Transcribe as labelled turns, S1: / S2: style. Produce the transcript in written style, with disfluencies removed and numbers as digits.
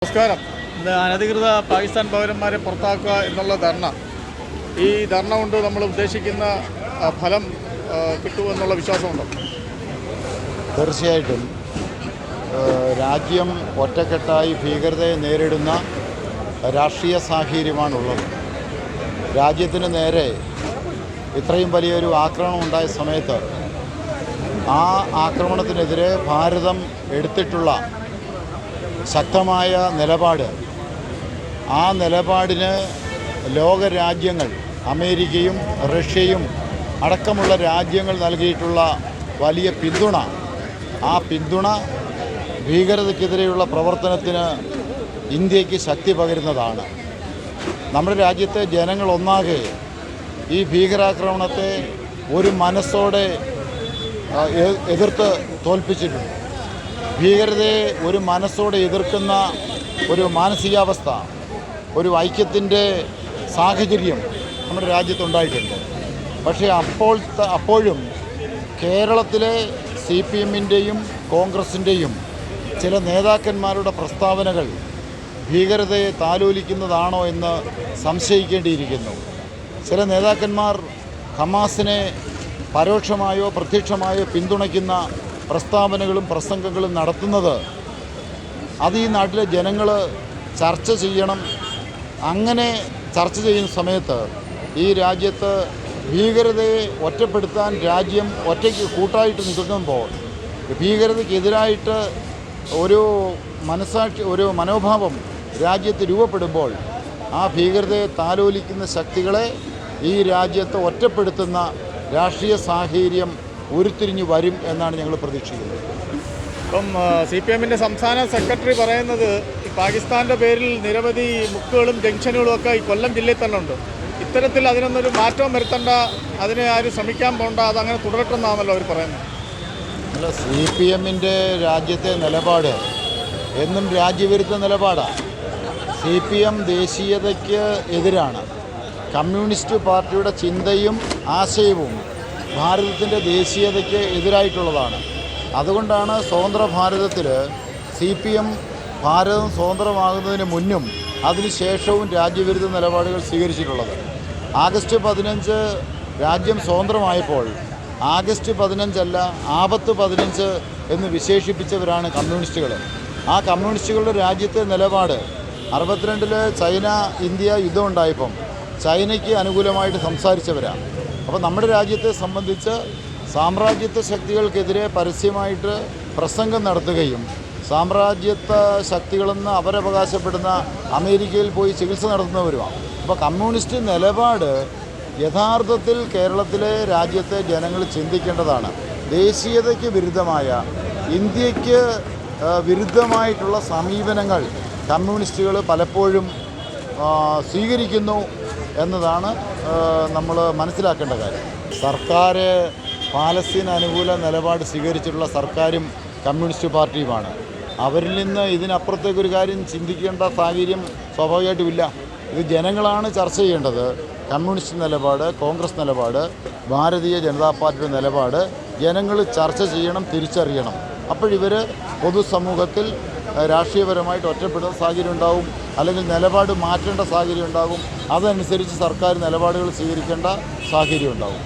S1: നമസ്കാരം. ഇന്ന് അനധികൃത പാകിസ്ഥാൻ പൗരന്മാരെ പുറത്താക്കുക എന്നുള്ള ധർണ, ഈ ധർണ കൊണ്ട് നമ്മൾ ഉദ്ദേശിക്കുന്ന ഫലം കിട്ടുമെന്നുള്ള വിശ്വാസമുണ്ടോ?
S2: തീർച്ചയായിട്ടും രാജ്യം ഒറ്റക്കെട്ടായി ഭീകരതയെ നേരിടുന്ന രാഷ്ട്രീയ സാഹചര്യമാണുള്ളത്. രാജ്യത്തിന് നേരെ ഇത്രയും വലിയൊരു ആക്രമണം ഉണ്ടായ സമയത്ത് ആ ആക്രമണത്തിനെതിരെ ഭാരതം എടുത്തിട്ടുള്ള ശക്തമായ നിലപാട്, ആ നിലപാടിന് ലോകരാജ്യങ്ങൾ, അമേരിക്കയും റഷ്യയും അടക്കമുള്ള രാജ്യങ്ങൾ നൽകിയിട്ടുള്ള വലിയ പിന്തുണ, ആ പിന്തുണ ഭീകരതയ്ക്കെതിരെയുള്ള പ്രവർത്തനത്തിന് ഇന്ത്യക്ക് ശക്തി പകരുന്നതാണ്. നമ്മുടെ രാജ്യത്തെ ജനങ്ങൾ ഒന്നാകെ ഈ ഭീകരാക്രമണത്തെ ഒരു മനസ്സോടെ എതിർത്ത് തോൽപ്പിച്ചിട്ടുണ്ട്. ഭീകരതയെ ഒരു മനസ്സോടെ എതിർക്കുന്ന ഒരു മാനസികാവസ്ഥ, ഒരു ഐക്യത്തിൻ്റെ സാഹചര്യം നമ്മുടെ രാജ്യത്തുണ്ടായിട്ടുണ്ട്. പക്ഷേ അപ്പോഴും കേരളത്തിലെ CPM-ൻ്റെയും കോൺഗ്രസിൻ്റെയും ചില നേതാക്കന്മാരുടെ പ്രസ്താവനകൾ ഭീകരതയെ താലോലിക്കുന്നതാണോ എന്ന് സംശയിക്കേണ്ടിയിരിക്കുന്നു. ചില നേതാക്കന്മാർ ഹമാസിനെ പരോക്ഷമായോ പ്രത്യക്ഷമായോ പിന്തുണയ്ക്കുന്ന പ്രസ്താവനകളും പ്രസംഗങ്ങളും നടത്തുന്നത് അത് ഈ നാട്ടിലെ ജനങ്ങൾ ചർച്ച ചെയ്യണം. അങ്ങനെ ചർച്ച ചെയ്യുന്ന സമയത്ത് ഈ രാജ്യത്ത് ഭീകരതയെ ഒറ്റപ്പെടുത്താൻ രാജ്യം ഒറ്റയ്ക്ക് കൂട്ടായിട്ട് നിൽക്കുമ്പോൾ, ഭീകരതയ്ക്കെതിരായിട്ട് ഒരു മനോഭാവം രാജ്യത്ത് രൂപപ്പെടുമ്പോൾ, ആ ഭീകരതയെ താലോലിക്കുന്ന ശക്തികളെ ഈ രാജ്യത്ത് ഒറ്റപ്പെടുത്തുന്ന രാഷ്ട്രീയ സാഹചര്യം ഉരുത്തിരിഞ്ഞു വരും എന്നാണ് ഞങ്ങൾ പ്രതീക്ഷിക്കുന്നത്.
S1: ഇപ്പം CPM-ൻ്റെ സംസ്ഥാന സെക്രട്ടറി പറയുന്നത് പാകിസ്ഥാൻ്റെ പേരിൽ നിരവധി മുക്കുകളും ജംഗ്ഷനുകളും ഒക്കെ ഈ കൊല്ലം ജില്ലയിൽ തന്നെ ഉണ്ട്. ഇത്തരത്തിൽ അതിനൊന്നൊരു മാറ്റം വരുത്തേണ്ട, അതിനെ ആരും ശ്രമിക്കാൻ പോകണ്ട, അതങ്ങനെ തുടരട്ടെന്നാണല്ലോ അവർ പറയുന്നത്.
S2: അല്ല, CPM-ൻ്റെ രാജ്യത്തെ നിലപാട് എന്നും രാജ്യവിരുദ്ധ നിലപാടാണ്. CPM ദേശീയതയ്ക്ക് എതിരാണ്. കമ്മ്യൂണിസ്റ്റ് പാർട്ടിയുടെ ചിന്തയും ആശയവും ഭാരതത്തിൻ്റെ ദേശീയതയ്ക്ക് എതിരായിട്ടുള്ളതാണ്. അതുകൊണ്ടാണ് സ്വതന്ത്ര ഭാരതത്തിൽ CPM ഭാരതം സ്വതന്ത്രമാകുന്നതിന് മുന്നും അതിനുശേഷവും രാജ്യവിരുദ്ധ നിലപാടുകൾ സ്വീകരിച്ചിട്ടുള്ളത്. ആഗസ്റ്റ് 15 രാജ്യം സ്വതന്ത്രമായപ്പോൾ ആഗസ്റ്റ് 15 അല്ല, ആപത്ത് 15 എന്ന് വിശേഷിപ്പിച്ചവരാണ് കമ്മ്യൂണിസ്റ്റുകൾ. ആ കമ്മ്യൂണിസ്റ്റുകളുടെ രാജ്യത്തെ നിലപാട് 62 ചൈന ഇന്ത്യ യുദ്ധം ഉണ്ടായപ്പം ചൈനയ്ക്ക് അനുകൂലമായിട്ട് സംസാരിച്ചവരാണ്. അപ്പോൾ നമ്മുടെ രാജ്യത്തെ സംബന്ധിച്ച് സാമ്രാജ്യത്വ ശക്തികൾക്കെതിരെ പരസ്യമായിട്ട് പ്രസംഗം നടത്തുകയും സാമ്രാജ്യത്വ ശക്തികളെന്ന് അവരവകാശപ്പെടുന്ന അമേരിക്കയിൽ പോയി ചികിത്സ നടത്തുന്നവരുമാണ്. അപ്പോൾ കമ്മ്യൂണിസ്റ്റ് നിലപാട് യഥാർത്ഥത്തിൽ കേരളത്തിലെ രാജ്യത്തെ ജനങ്ങൾ ചിന്തിക്കേണ്ടതാണ്. ദേശീയതയ്ക്ക് വിരുദ്ധമായ, ഇന്ത്യക്ക് വിരുദ്ധമായിട്ടുള്ള സമീപനങ്ങൾ കമ്മ്യൂണിസ്റ്റുകൾ പലപ്പോഴും സ്വീകരിക്കുന്നു എന്നതാണ് നമ്മൾ മനസ്സിലാക്കേണ്ട കാര്യം. സർക്കാർ പാലസ്തീൻ അനുകൂല നിലപാട് സ്വീകരിച്ചിട്ടുള്ള സർക്കാരും കമ്മ്യൂണിസ്റ്റ് പാർട്ടിയുമാണ്. അവരിൽ നിന്ന് ഇതിനപ്പുറത്തേക്കൊരു കാര്യം ചിന്തിക്കേണ്ട സാഹചര്യം സ്വാഭാവികമായിട്ടുമില്ല. ഇത് ജനങ്ങളാണ് ചർച്ച ചെയ്യേണ്ടത്. കമ്മ്യൂണിസ്റ്റ് നിലപാട്, കോൺഗ്രസ് നിലപാട്, ഭാരതീയ ജനതാ പാർട്ടിയുടെ നിലപാട് ജനങ്ങൾ ചർച്ച ചെയ്യണം, തിരിച്ചറിയണം. അപ്പോഴിവർ പൊതുസമൂഹത്തിൽ രാഷ്ട്രീയപരമായിട്ട് ഒറ്റപ്പെടുന്ന സാഹചര്യം ഉണ്ടാവും, അല്ലെങ്കിൽ നിലപാട് മാറ്റേണ്ട സാഹചര്യം ഉണ്ടാകും. അതനുസരിച്ച് സർക്കാർ നിലപാടുകൾ സ്വീകരിക്കേണ്ട സാഹചര്യം ഉണ്ടാകും.